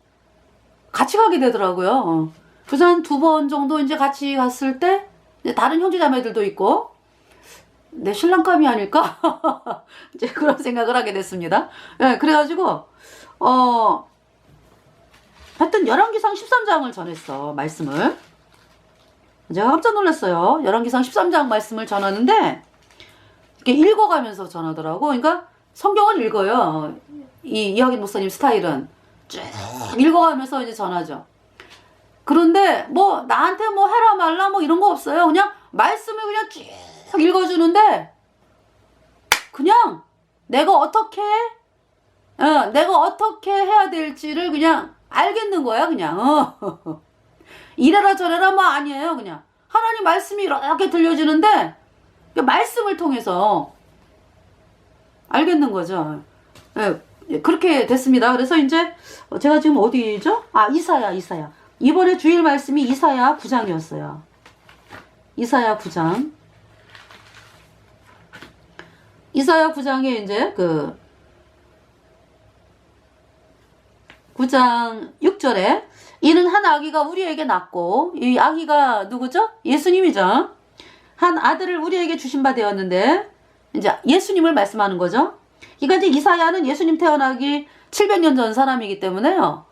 같이 가게 되더라고요. 그래서 한 2번 정도 이제 같이 갔을 때 이제 다른 형제자매들도 있고 내 신랑감이 아닐까? 이제 그런 생각을 하게 됐습니다. 네, 그래가지고 하여튼 열왕기상 13장을 전했어. 말씀을 제가 깜짝 놀랐어요. 열왕기상 13장 말씀을 전하는데 이렇게 읽어가면서 전하더라고. 그러니까 성경을 읽어요. 이학인 목사님 스타일은 쭉 읽어가면서 이제 전하죠. 그런데 나한테 해라 말라 이런 거 없어요. 그냥 말씀을 그냥 쭉 읽어주는데 그냥 내가 어떻게 해야 될지를 그냥 알겠는 거야. 그냥 이래라 저래라 아니에요. 그냥 하나님 말씀이 이렇게 들려주는데 그 말씀을 통해서 알겠는 거죠. 그렇게 됐습니다. 그래서 이제 제가 지금 어디죠? 이사야. 이번에 주일 말씀이 이사야 9장이었어요. 이사야 9장. 이사야 9장에 이제 9장 6절에 이는 한 아기가 우리에게 낳고, 이 아기가 누구죠? 예수님이죠. 한 아들을 우리에게 주신 바 되었는데, 이제 예수님을 말씀하는 거죠. 그러니까 이제 이사야는 예수님 태어나기 700년 전 사람이기 때문에요.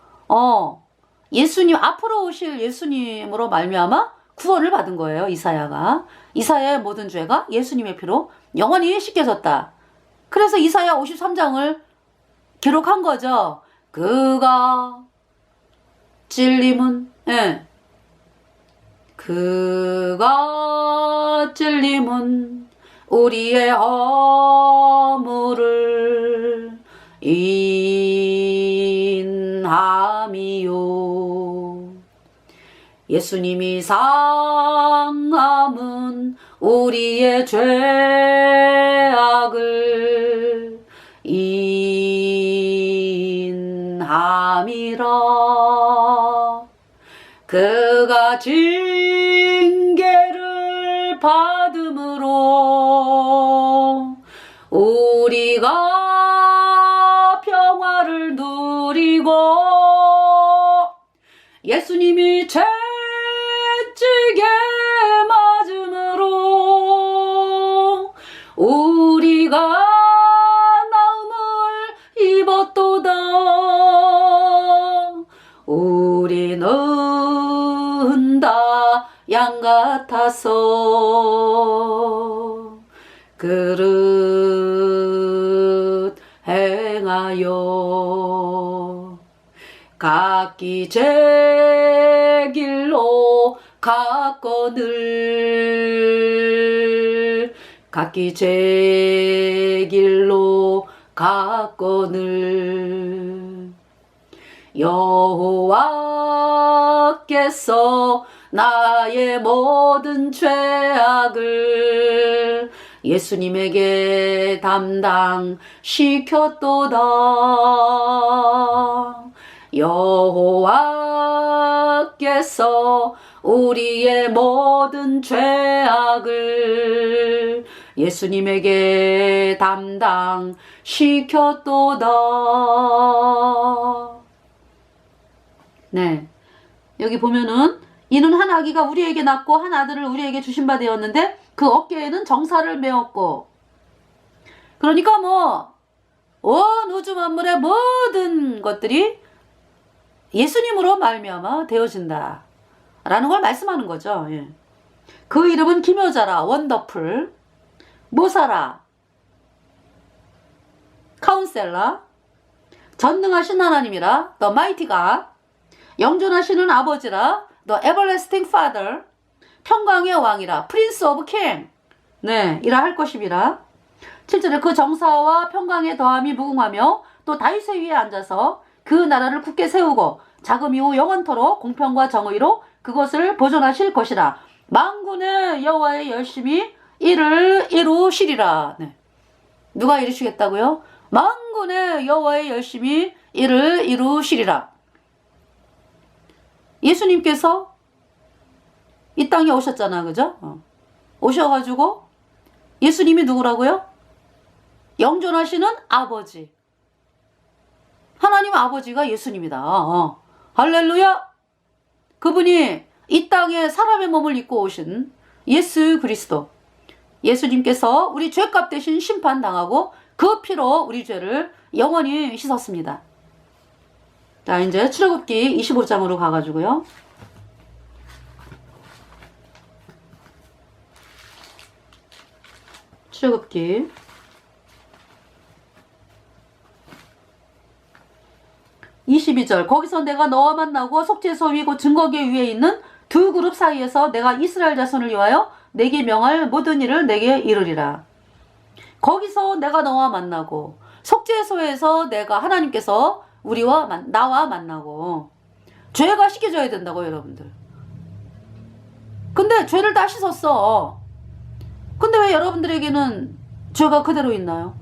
예수님, 앞으로 오실 예수님으로 말미암아 구원을 받은 거예요. 이사야가. 이사야의 모든 죄가 예수님의 피로 영원히 씻겨졌다. 그래서 이사야 53장을 기록한 거죠. 그가 찔림은 우리의 허물을 인함이요. 예수님이 상함은 우리의 죄악을 인함이라. 그가 징계를 받음으로 우리가 평화를 누리고, 예수님이 채찍에 맞음으로 우리가 나음을 입었도다. 우리는 다 양같아서 그릇 행하여 각기 제 길로 갔거늘, 각기 제 길로 갔거늘. 여호와께서 나의 모든 죄악을 예수님에게 담당시켰도다. 여호와께서 우리의 모든 죄악을 예수님에게 담당시켰도다. 네, 여기 보면은 이는 한 아기가 우리에게 낳고 한 아들을 우리에게 주신 바 되었는데 그 어깨에는 정사를 메었고. 그러니까 온 우주 만물의 모든 것들이 예수님으로 말미암아 되어진다 라는 걸 말씀하는 거죠. 예. 그 이름은 기묘자라, 원더풀, 모사라, 카운셀러, 전능하신 하나님이라 the mighty God, 영존하시는 아버지라 the everlasting Father, 평강의 왕이라 Prince of King, 네, 이라 할 것입니다. 7절에 그 정사와 평강의 더함이 무궁하며 또 다윗의 위에 앉아서 그 나라를 굳게 세우고 자금 이후 영원토록 공평과 정의로 그것을 보존하실 것이라. 만군의 여호와의 열심히 이를 이루시리라. 네. 누가 이루시겠다고요? 만군의 여호와의 열심히 이를 이루시리라. 예수님께서 이 땅에 오셨잖아, 그죠? 오셔가지고 예수님이 누구라고요? 영존하시는 아버지. 하나님 아버지가 예수님이다. 할렐루야! 그분이 이 땅에 사람의 몸을 입고 오신 예수 그리스도. 예수님께서 우리 죄값 대신 심판당하고 그 피로 우리 죄를 영원히 씻었습니다. 자, 이제 출애굽기 25장으로 가가지고요. 출애굽기 22절. 거기서 내가 너와 만나고 속죄소 위 곧 증거계 위에 있는 두 그룹 사이에서 내가 이스라엘 자손을 위하여 내게 명할 모든 일을 내게 이르리라. 거기서 내가 너와 만나고 속죄소에서 내가 하나님께서 나와 만나고 죄가 씻겨져야 된다고 여러분들. 근데 죄를 다 씻었어. 근데 왜 여러분들에게는 죄가 그대로 있나요?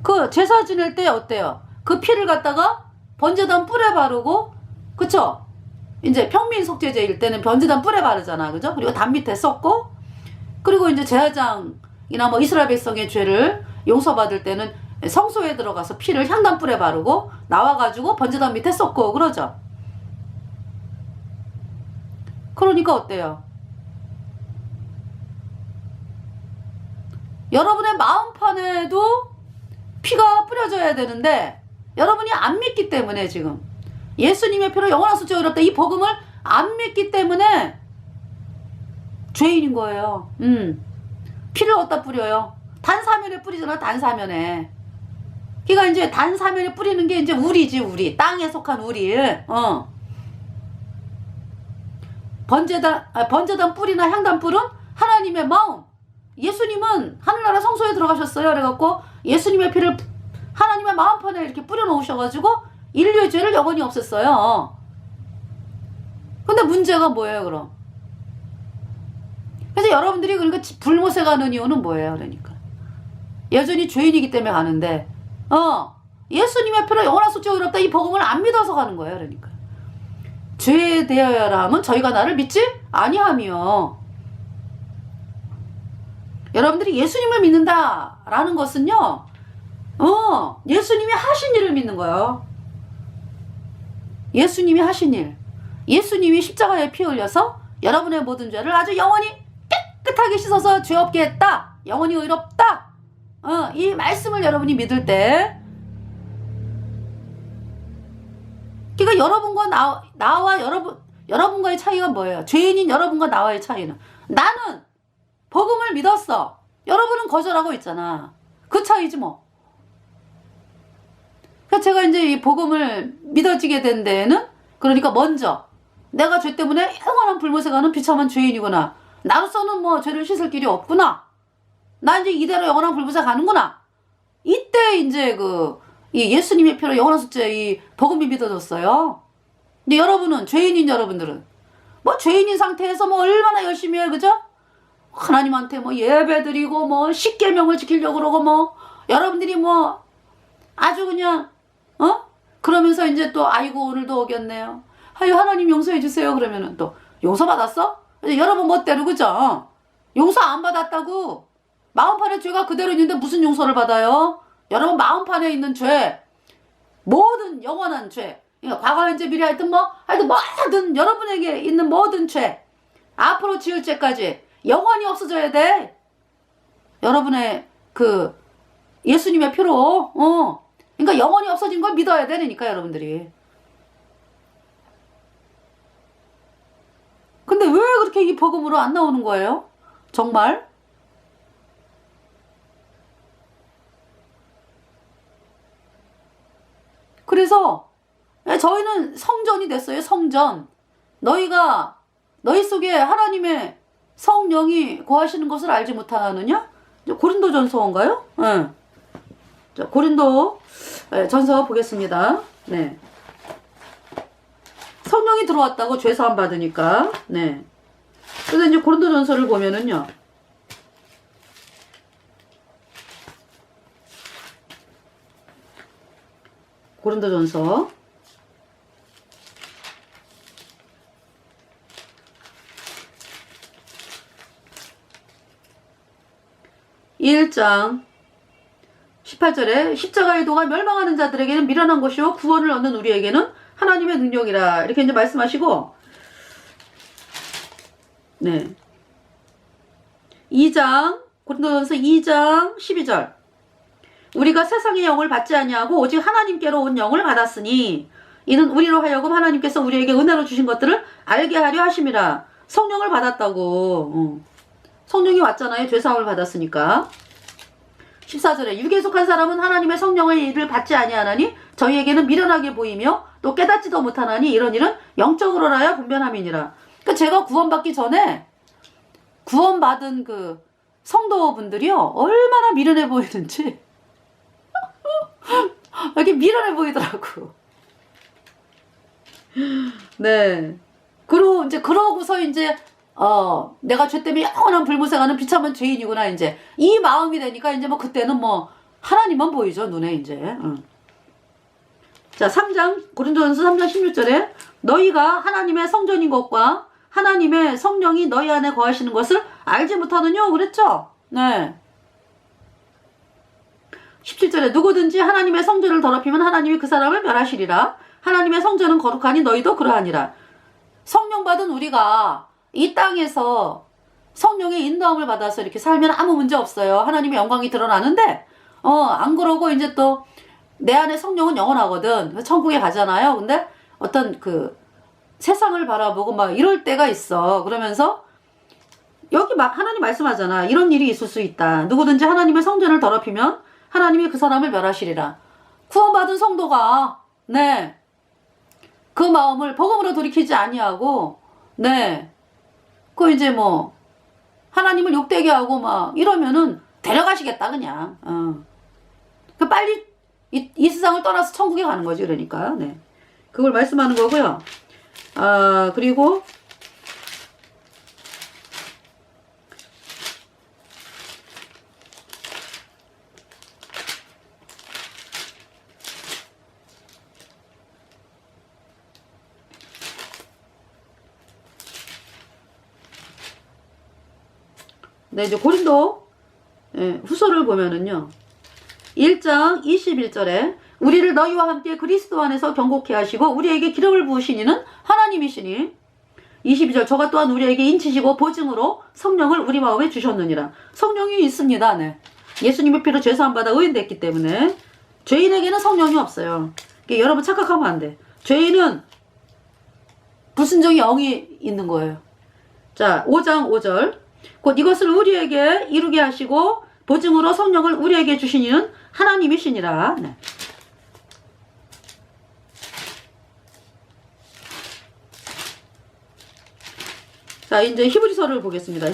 그 제사 지낼 때 어때요? 그 피를 갖다가 번제단 뿔에 바르고, 그쵸? 이제 평민 속죄제일 때는 번제단 뿔에 바르잖아, 그죠? 그리고 담 밑에 쏟고, 그리고 이제 제사장이나 뭐 이스라엘 백성의 죄를 용서받을 때는 성소에 들어가서 피를 향단 뿔에 바르고 나와가지고 번제단 밑에 쏟고 그러죠. 그러니까 어때요? 여러분의 마음판에도 피가 뿌려져야 되는데 여러분이 안 믿기 때문에, 지금 예수님의 피로 영원한 속죄가 이뤘다 이 복음을 안 믿기 때문에 죄인인 거예요. 피를 어디다 뿌려요? 단사면에 뿌리잖아, 단사면에. 그러니까 이제 단사면에 뿌리는 게 이제 우리지, 우리 땅에 속한 우리. 번제단 뿔이나 향단 뿔은 하나님의 마음. 예수님은 하늘나라 성소에 들어가셨어요. 그래갖고 예수님의 피를 하나님의 마음판에 이렇게 뿌려놓으셔가지고 인류의 죄를 영원히 없앴어요. 근데 문제가 뭐예요, 그럼? 그래서 여러분들이 그러니까 불못에 가는 이유는 뭐예요, 그러니까? 여전히 죄인이기 때문에 가는데, 예수님의 피로 영원한 속죄가 이뤘다 이 복음을 안 믿어서 가는 거예요, 그러니까. 죄에 대하여라 하면 저희가 나를 믿지 아니하며. 여러분들이 예수님을 믿는다라는 것은요, 예수님이 하신 일을 믿는 거예요. 예수님이 하신 일. 예수님이 십자가에 피 흘려서 여러분의 모든 죄를 아주 영원히 깨끗하게 씻어서 죄 없게 했다. 영원히 의롭다. 이 말씀을 여러분이 믿을 때, 그러니까 여러분과 나와 여러분과의 차이가 뭐예요? 죄인인 여러분과 나와의 차이는, 나는 복음을 믿었어. 여러분은 거절하고 있잖아. 그 차이지 뭐. 그러니까 제가 이제 이 복음을 믿어지게 된 데에는, 그러니까 먼저 내가 죄 때문에 영원한 불못에 가는 비참한 죄인이구나. 나로서는 뭐 죄를 씻을 길이 없구나. 나 이제 이대로 영원한 불못에 가는구나. 이때 이제 이 예수님의 피로 영원한 속죄 이 복음이 믿어졌어요. 근데 여러분은, 죄인인 여러분들은 뭐 죄인인 상태에서 뭐 얼마나 열심히 해, 그죠? 하나님한테 뭐 예배드리고 뭐 십계명을 지키려고 그러고 뭐 여러분들이 뭐 아주 그냥 그러면서 이제 또 아이고 오늘도 어겼네요. 아유 하나님 용서해 주세요. 그러면은 또 용서 받았어? 여러분 멋대로, 그죠? 용서 안 받았다고 마음판에 죄가 그대로 있는데 무슨 용서를 받아요? 여러분 마음판에 있는 죄, 모든 영원한 죄, 그러니까 과거 현재 미래 하여튼 뭐든 여러분에게 있는 모든 죄, 앞으로 지을 죄까지 영원히 없어져야 돼. 여러분의 예수님의 피로. 그러니까 영원히 없어진 걸 믿어야 되니까 여러분들이. 근데 왜 그렇게 이 복음으로 안 나오는 거예요? 정말? 그래서 저희는 성전이 됐어요. 성전. 너희 속에 하나님의 성령이 거하시는 것을 알지 못하느냐? 고린도전서인가요? 네. 자, 고린도 전서 보겠습니다. 네. 성령이 들어왔다고 죄사함 받으니까. 네. 그래서 이제 고린도전서를 보면은요. 고린도전서 1장 18절에 십자가의 도가 멸망하는 자들에게는 미련한 것이요 구원을 얻는 우리에게는 하나님의 능력이라 이렇게 이제 말씀하시고, 네. 2장 고린도전서 2장 12절 우리가 세상의 영을 받지 아니하고 오직 하나님께로 온 영을 받았으니 이는 우리로 하여금 하나님께서 우리에게 은혜로 주신 것들을 알게 하려 하심이라. 성령을 받았다고. 성령이 왔잖아요. 죄사함을 받았으니까. 14절에 육에 속한 사람은 하나님의 성령의 일을 받지 아니하나니 저희에게는 미련하게 보이며 또 깨닫지도 못하나니 이런 일은 영적으로라야 분별함이니라. 그러니까 제가 구원받기 전에 구원받은 그 성도분들이요 얼마나 미련해 보이는지 이렇게 미련해 보이더라고. 네. 그러고서 이제 내가 죄 때문에 영원한 불무생하는 비참한 죄인이구나 이제 이 마음이 되니까 이제 뭐 그때는 뭐 하나님만 보이죠 눈에 이제. 자 3장 고린도전서 3장 16절에 너희가 하나님의 성전인 것과 하나님의 성령이 너희 안에 거하시는 것을 알지 못하느냐 그랬죠. 네. 17절에 누구든지 하나님의 성전을 더럽히면 하나님이 그 사람을 멸하시리라. 하나님의 성전은 거룩하니 너희도 그러하니라. 성령 받은 우리가 이 땅에서 성령의 인도함을 받아서 이렇게 살면 아무 문제 없어요. 하나님의 영광이 드러나는데 안 그러고 이제 또 내 안에 성령은 영원하거든. 천국에 가잖아요. 근데 어떤 그 세상을 바라보고 막 이럴 때가 있어. 그러면서 여기 막 하나님 말씀하잖아. 이런 일이 있을 수 있다. 누구든지 하나님의 성전을 더럽히면 하나님이 그 사람을 멸하시리라. 구원받은 성도가 네. 그 마음을 복음으로 돌이키지 아니하고 네. 그 이제 뭐 하나님을 욕되게 하고 막 이러면은 데려가시겠다 그냥. 그 빨리 이 세상을 떠나서 천국에 가는 거지 그러니까. 네. 그걸 말씀하는 거고요. 그리고 네, 이제 고린도 후서를 보면은요. 1장 21절에 우리를 너희와 함께 그리스도 안에서 경고케 하시고 우리에게 기름을 부으신 이는 하나님이시니 22절 저가 또한 우리에게 인치시고 보증으로 성령을 우리 마음에 주셨느니라. 성령이 있습니다. 네. 예수님의 피로 죄사함 받아 의인됐기 때문에 죄인에게는 성령이 없어요. 여러분 착각하면 안 돼. 죄인은 불순종의 영이 있는 거예요. 자 5장 5절 곧 이것을 우리에게 이루게 하시고 보증으로 성령을 우리에게 주신 이는 하나님이시니라. 네. 자 이제 히브리서를 보겠습니다.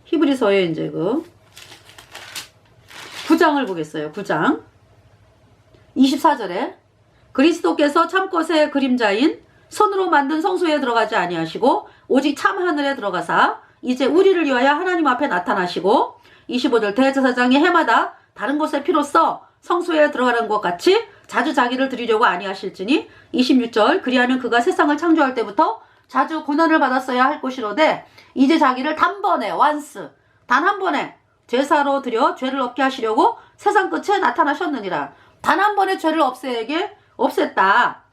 히브리서에 이제 그 9장을 보겠어요. 9장 24절에 그리스도께서 참것의 그림자인 손으로 만든 성소에 들어가지 아니하시고 오직 참 하늘에 들어가사 이제 우리를 위하여 하나님 앞에 나타나시고 25절 대제사장이 해마다 다른 곳에 피로써 성소에 들어가는 것 같이 자주 자기를 드리려고 아니하실지니 26절 그리하면 그가 세상을 창조할 때부터 자주 고난을 받았어야 할 것이로되 이제 자기를 단번에 once 단 한 번에 제사로 드려 죄를 없게 하시려고 세상 끝에 나타나셨느니라. 단 한 번에 죄를 없앴다.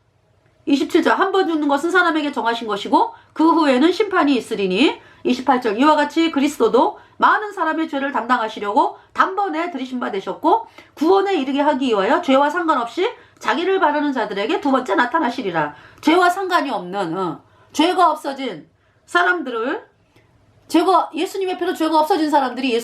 27절 한 번 죽는 것은 사람에게 정하신 것이고 그 후에는 심판이 있으리니 28절 이와 같이 그리스도도 많은 사람의 죄를 담당하시려고 단번에 들이신 바 되셨고 구원에 이르게 하기 위하여 죄와 상관없이 자기를 바라는 자들에게 두 번째 나타나시리라. 죄와 상관이 없는 죄가 없어진 사람들을 예수님의 피로 죄가 없어진 사람들이